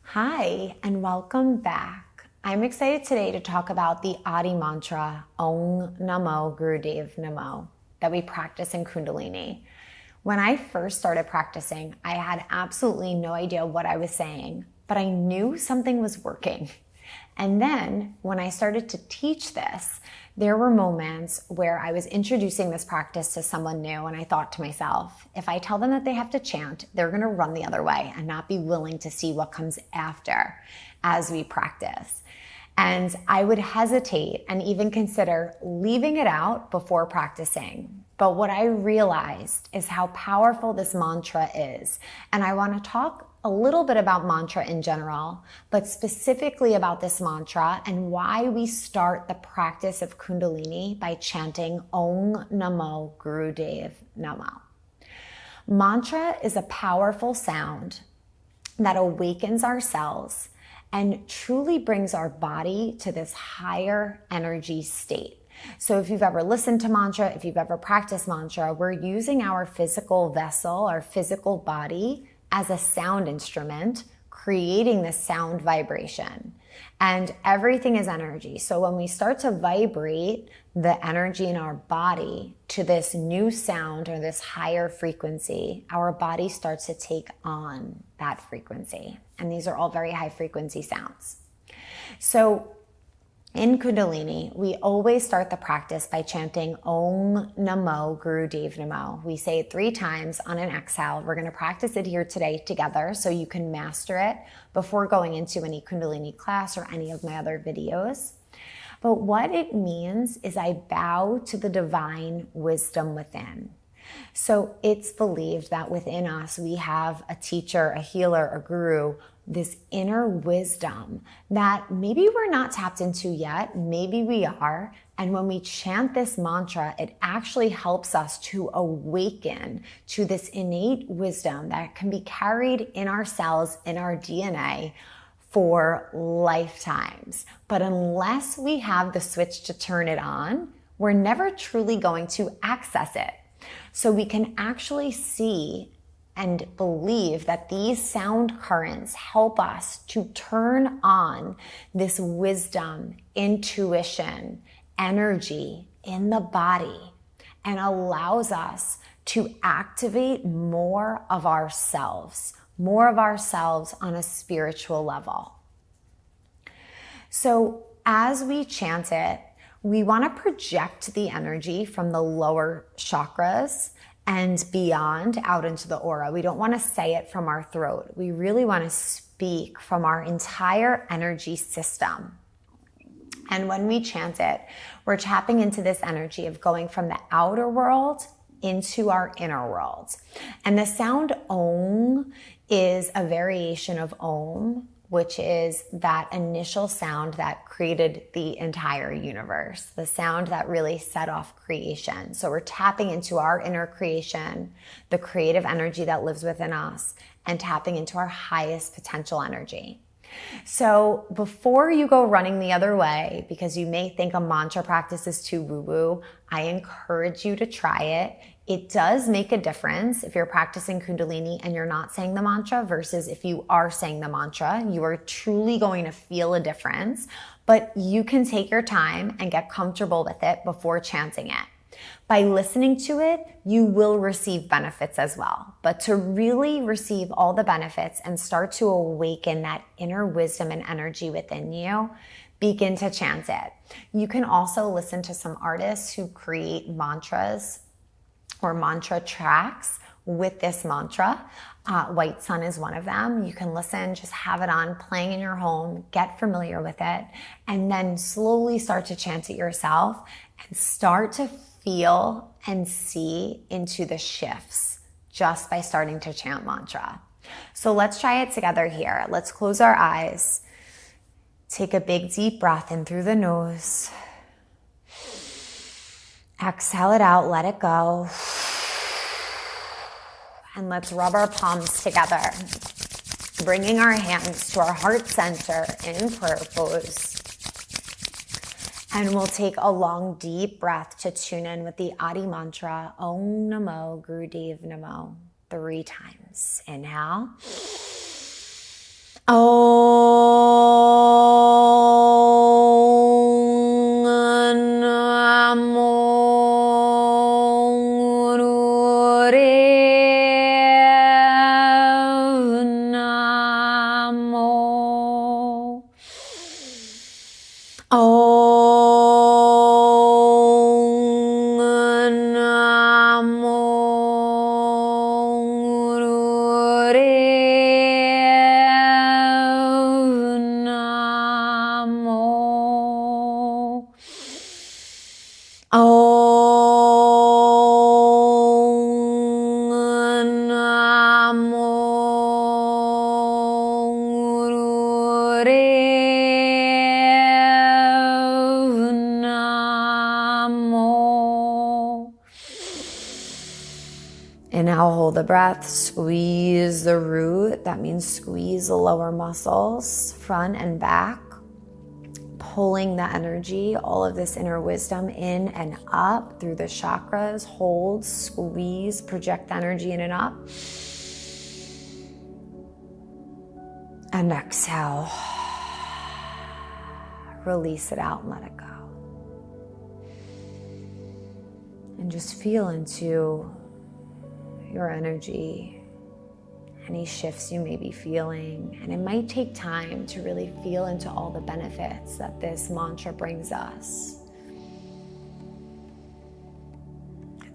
Hi, and welcome back. I'm excited today to talk about the Adi mantra, Om Namo Gurudev Namo, that we practice in Kundalini. When I first started practicing, I had absolutely no idea what I was saying, but I knew something was working. And then when I started to teach this, there were moments where I was introducing this practice to someone new, and I thought to myself, if I tell them that they have to chant, they're going to run the other way and not be willing to see what comes after as we practice. And I would hesitate and even consider leaving it out before practicing. But what I realized is how powerful this mantra is. And I want to talk a little bit about mantra in general, but specifically about this mantra and why we start the practice of Kundalini by chanting Om Namo Gurudev Namo. Mantra is a powerful sound that awakens our cells and truly brings our body to this higher energy state. So if you've ever listened to mantra, if you've ever practiced mantra, we're using our physical vessel, our physical body as a sound instrument, creating this sound vibration. And everything is energy. So when we start to vibrate the energy in our body to this new sound or this higher frequency, our body starts to take on that frequency. And these are all very high frequency sounds. So in Kundalini, we always start the practice by chanting Om Namo Gurudev Namo. We say it 3 times on an exhale. We're going to practice it here today together so you can master it before going into any Kundalini class or any of my other videos. But what it means is I bow to the divine wisdom within. So it's believed that within us we have a teacher, a healer, a guru, this inner wisdom that maybe we're not tapped into yet, maybe we are. And when we chant this mantra, it actually helps us to awaken to this innate wisdom that can be carried in our cells, in our DNA for lifetimes. But unless we have the switch to turn it on, we're never truly going to access it. So we can actually see and believe that these sound currents help us to turn on this wisdom, intuition, energy in the body and allows us to activate more of ourselves on a spiritual level. So as we chant it, we want to project the energy from the lower chakras and beyond out into the aura. We don't want to say it from our throat. We really want to speak from our entire energy system. And when we chant it, we're tapping into this energy of going from the outer world into our inner world. And the sound Om is a variation of Om, which is that initial sound that created the entire universe, the sound that really set off creation. So we're tapping into our inner creation, the creative energy that lives within us, and tapping into our highest potential energy. So before you go running the other way, because you may think a mantra practice is too woo-woo, I encourage you to try it. It does make a difference if you're practicing Kundalini and you're not saying the mantra versus if you are saying the mantra. You are truly going to feel a difference, but you can take your time and get comfortable with it before chanting it. By listening to it, you will receive benefits as well. But to really receive all the benefits and start to awaken that inner wisdom and energy within you, begin to chant it. You can also listen to some artists who create mantras or mantra tracks with this mantra. White Sun is one of them. You can listen, just have it on playing in your home, get familiar with it, and then slowly start to chant it yourself and start to feel and see into the shifts just by starting to chant mantra. So let's try it together here. Let's close our eyes. Take a big deep breath in through the nose. Exhale it out, let it go. And let's rub our palms together, bringing our hands to our heart center in prayer pose. And we'll take a long, deep breath to tune in with the Adi mantra, Om Namo Gurudev Namo, 3 times. Inhale. Inhale, hold the breath, squeeze the root. That means squeeze the lower muscles, front and back, pulling the energy, all of this inner wisdom in and up through the chakras. Hold, squeeze, project the energy in and up. And exhale. Release it out and let it go. And just feel into your energy, any shifts you may be feeling. And it might take time to really feel into all the benefits that this mantra brings us.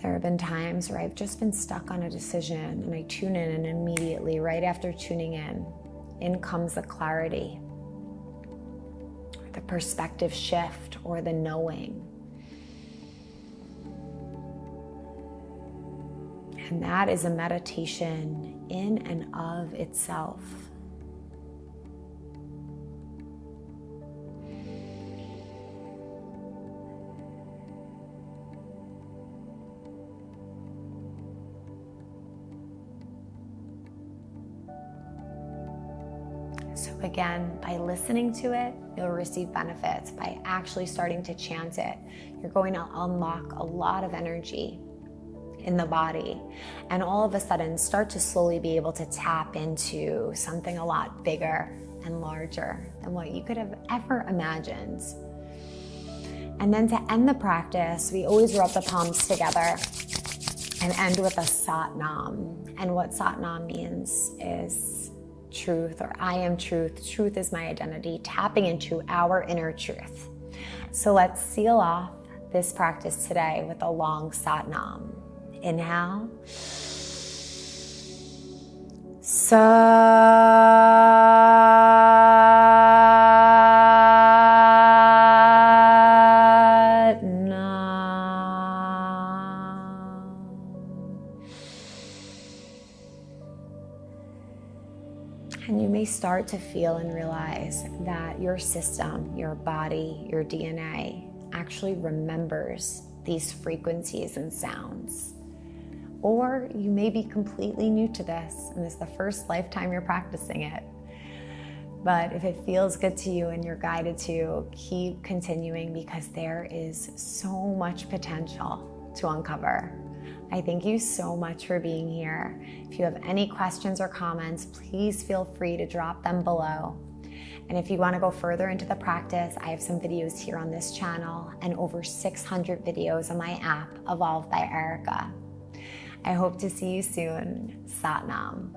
There have been times where I've just been stuck on a decision and I tune in, and immediately, right after tuning in comes the clarity, the perspective shift, or the knowing. And that is a meditation in and of itself. So again, by listening to it, you'll receive benefits. By actually starting to chant it, you're going to unlock a lot of energy in the body, and all of a sudden start to slowly be able to tap into something a lot bigger and larger than what you could have ever imagined. And then to end the practice, we always rub the palms together and end with a sat nam. And what sat nam means is truth, or I am truth. Truth is my identity, tapping into our inner truth. So let's seal off this practice today with a long sat nam. Inhale. Sat Nam. And you may start to feel and realize that your system, your body, your DNA actually remembers these frequencies and sounds. Or you may be completely new to this, and this is the first lifetime you're practicing it. But if it feels good to you and you're guided to, keep continuing, because there is so much potential to uncover. I thank you so much for being here. If you have any questions or comments, please feel free to drop them below. And if you want to go further into the practice, I have some videos here on this channel and over 600 videos on my app, Evolved by Erika. I hope to see you soon. Sat Nam.